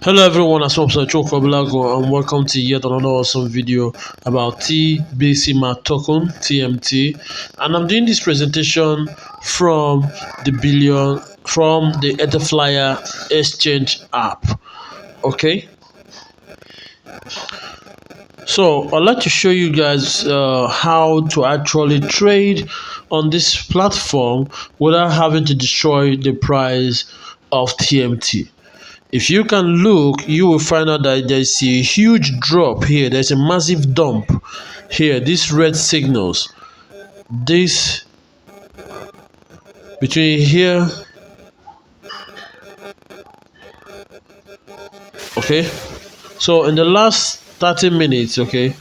Hello everyone, I'm Chokoblago and welcome to yet another awesome video about TBC Mart Token, TMT. And I'm doing this presentation from the Etherflyer exchange app. Okay, so I'd like to show you guys how to actually trade on this platform without having to destroy the price of TMT. If you can look, you will find out that there's a huge drop here. There's a massive dump here. These red signals, this between here, okay. So in the last 30 minutes, okay,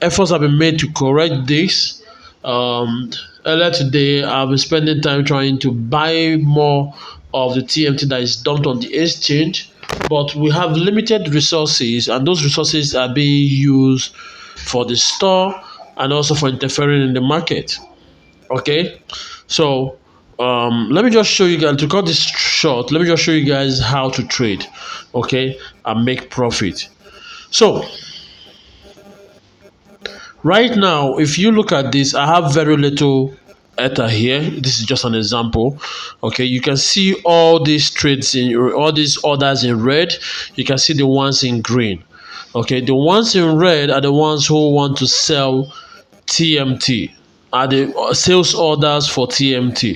efforts have been made to correct this. Earlier today, I've been spending time trying to buy more of the TMT that is dumped on the exchange, but we have limited resources, and those resources are being used for the store and also for interfering in the market. Okay, so let me just show you guys, to cut this short, let me just show you guys how to trade, okay, and make profit. So right now, if you look at this, I have very little Ether here. This is just an example. Okay, you can see all these trades in all these orders in red. You can see the ones in green. Okay, the ones in red are the ones who want to sell TMT, are the sales orders for TMT.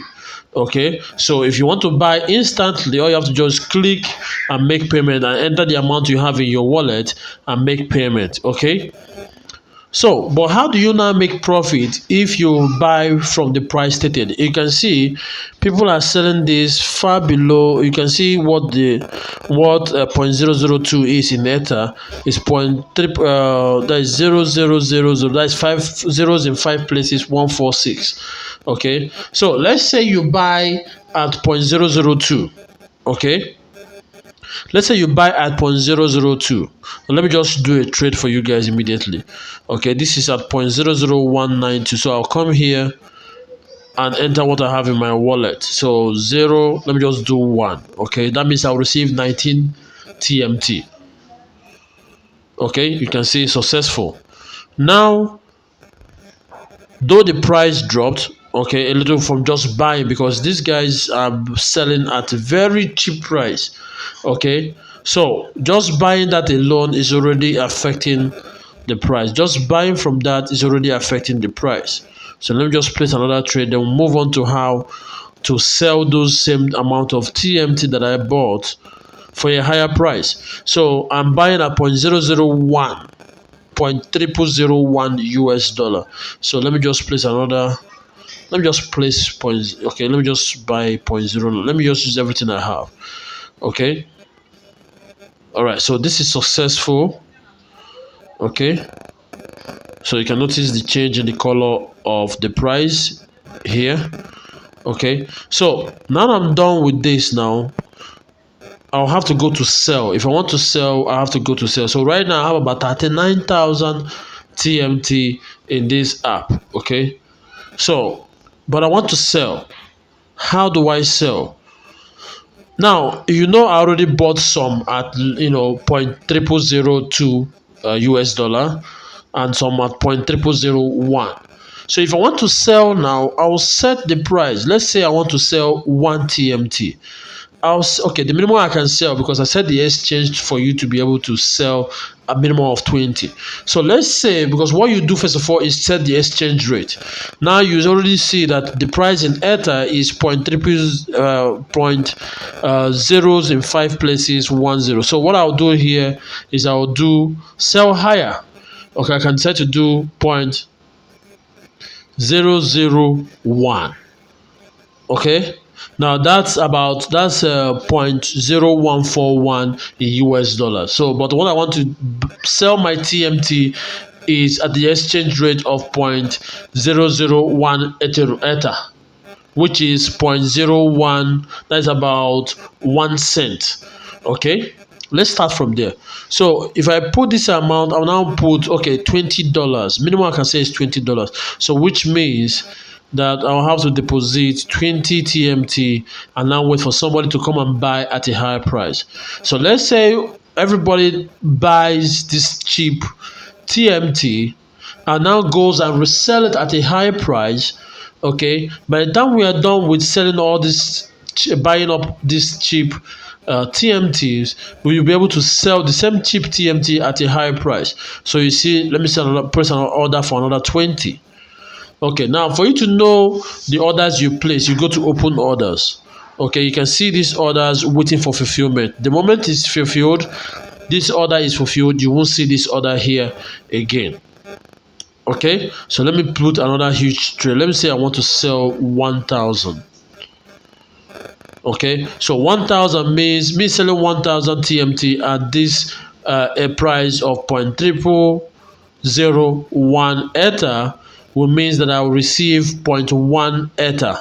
Okay, so if you want to buy instantly, all you have to just click and make payment and enter the amount you have in your wallet and make payment. Okay, so, but how do you now make profit if you buy from the price stated? You can see people are selling this far below. You can see what 0.002 is in Ether is that is 0.000. That is 5 zeros in 5 places, 146. Okay, so let's say you buy at 0.002. Okay, let's say you buy at 0.002. Let me just do a trade for you guys immediately. Okay, this is at 0.00192. So I'll come here and enter what I have in my wallet. So 0, let me just do 1. Okay, that means I'll receive 19 TMT. Okay, you can see successful. Now, though the price dropped, okay, a little from just buying, because these guys are selling at a very cheap price. Okay, so just buying that alone is already affecting the price. Just buying from that is already affecting the price. So let me just place another trade, then we'll move on to how to sell those same amount of TMT that I bought for a higher price. So I'm buying at 0.001 0.0001 US dollar. So let me just place another, let me just place points. Okay, let me just buy 0.0. Let me just use everything I have. Okay, all right, so this is successful. Okay, so you can notice the change in the color of the price here. Okay, so now I'm done with this. Now I'll have to go to sell. If I want to sell, I have to go to sell. So right now I have about 39,000 TMT in this app. Okay, so but I want to sell. How do I sell? Now, I already bought some at 0.0002 US dollar and some at 0.0001. So if I want to sell now, I'll set the price. Let's say I want to sell 1 TMT. Okay, the minimum I can sell, because I set the exchange for you to be able to sell a minimum of 20. So let's say, because what you do first of all is set the exchange rate. Now you already see that the price in Ether is zeros in 5 places, 10. So what I'll do here is I'll do sell higher. Okay, I can set to do 0.001. Okay, now that's 0.0141 in US dollars. So but what I want to sell my TMT is at the exchange rate of 0.001 Ether, which is 0.01, that's about 1 cent. Okay, let's start from there. So if I put this amount, I'll now put, okay, $20. Minimum I can say is $20. So which means that I'll have to deposit 20 TMT and now wait for somebody to come and buy at a higher price. So let's say everybody buys this cheap TMT and now goes and resell it at a higher price. Okay, by the time we are done with selling all this, buying up this cheap TMTs, we will be able to sell the same cheap TMT at a higher price. So you see, let me sell another person an order for another 20. Okay, now for you to know the orders you place, you go to open orders. Okay, you can see these orders waiting for fulfillment. The moment it's fulfilled, this order is fulfilled, you won't see this order here again. Okay, so let me put another huge trade. Let me say I want to sell 1,000. Okay, so 1,000 means me selling 1,000 TMT at this a price of 0.0001 Ether, will means that I will receive 0.1 Ether.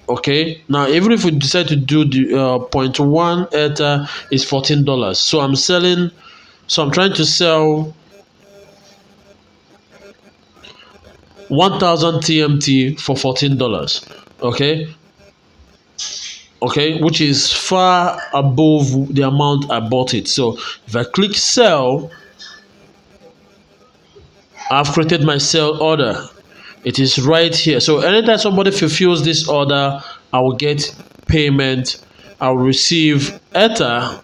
Okay, now even if we decide to do the 0.1 Ether is $14. So I'm trying to sell 1,000 TMT for $14. Okay, which is far above the amount I bought it. So if I click sell, I've created my sell order. It is right here. So anytime somebody fulfills this order, I will get payment. I will receive Ether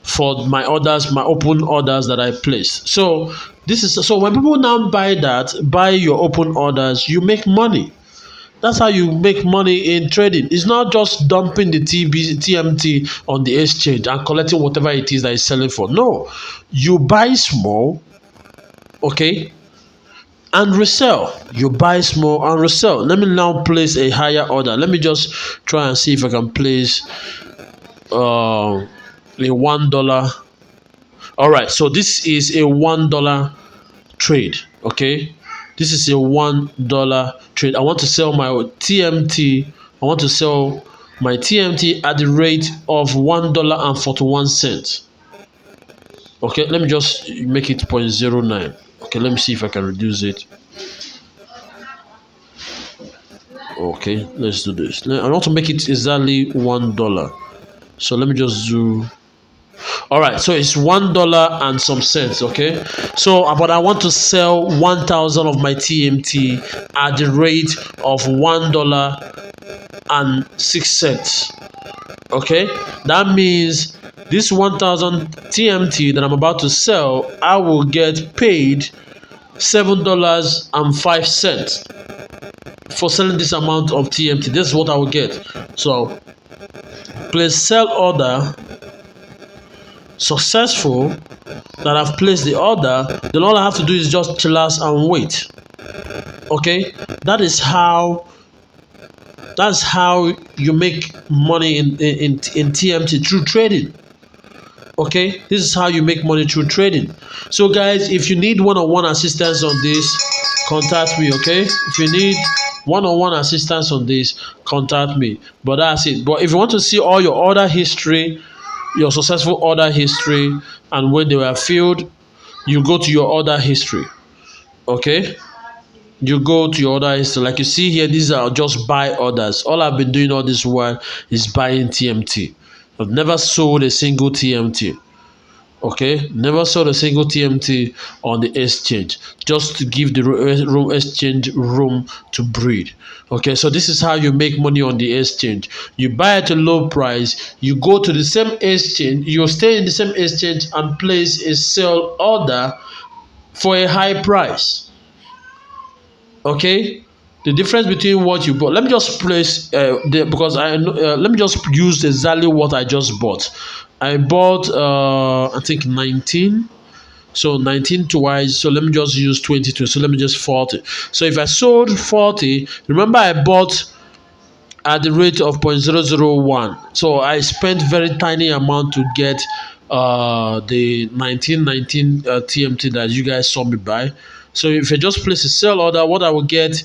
for my orders, my open orders that I placed. So when people now buy your open orders, you make money. That's how you make money in trading. It's not just dumping the TMT on the exchange and collecting whatever it is that is selling for. No, you buy small, okay, and resell. You buy small and resell. Let me now place a higher order. Let me just try and see if I can place a $1. All right, so this is a $1 trade. Okay, this is a $1 trade. I want to sell my TMT. I want to sell my TMT at the rate of $1.41. Okay, let me just make it 0.09. Okay, let me see if I can reduce it. Okay, let's do this. I want to make it exactly $1. So let me just do. All right, so it's $1 and some cents. Okay, so but I want to sell 1,000 of my TMT at the rate of $1.06. Okay, that means this 1,000 TMT that I'm about to sell, I will get paid $7.05 for selling this amount of TMT. This is what I will get. So place sell order. Successful, that I've placed the order, then all I have to do is just chill out and wait. Okay, that's how you make money in TMT through trading. Okay, this is how you make money through trading. So guys, if you need one-on-one assistance on this, contact me. Okay, if you need one-on-one assistance on this, contact me. But that's it. But if you want to see all your order history, your successful order history, and when they were filled, you go to your order history. Okay, you go to your order history. Like you see here, these are just buy orders. All I've been doing all this while is buying TMT. I've never sold a single TMT. Okay, never sold a single TMT on the exchange, just to give the exchange room to breathe. Okay, so this is how you make money on the exchange. You buy at a low price, you go to the same exchange, you stay in the same exchange and place a sell order for a high price. Okay, the difference between what you bought. Let me just place because I know. Let me just use exactly what I just bought. I bought I think 19. So 19 twice. So let me just use 22. So let me just 40. So if I sold 40, remember I bought at the rate of 0.001. So I spent very tiny amount to get the 1919 TMT that you guys saw me buy. So if I just place a sell order, what I will get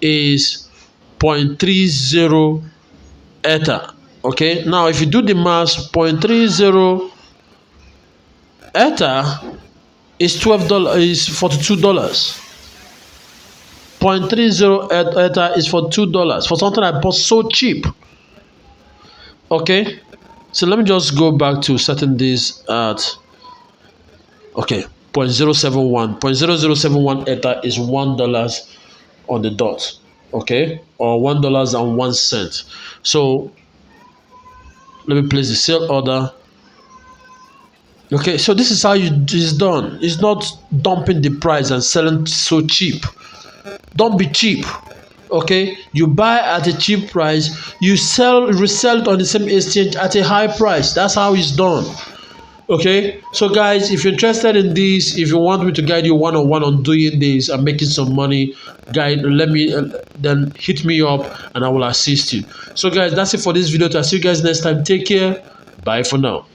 is 0.30 Ether. Okay, now if you do the math, 0.30 Ether is $12, is $42. 0.30 Ether is for $2 for something I bought so cheap. Okay, so let me just go back to setting this at, okay, 0.071. 0.0071 Ether is $1 on the dot. Okay, or $1.01. So let me place the sale order. Okay, so this is how it's done. It's not dumping the price and selling so cheap. Don't be cheap. Okay, you buy at a cheap price, you resell it on the same exchange at a high price. That's how it's done. Okay, so guys, if you're interested in this, if you want me to guide you one-on-one on doing this and making some money, guide, then hit me up and I will assist you. So guys, that's it for this video. I'll see you guys next time. Take care. Bye for now.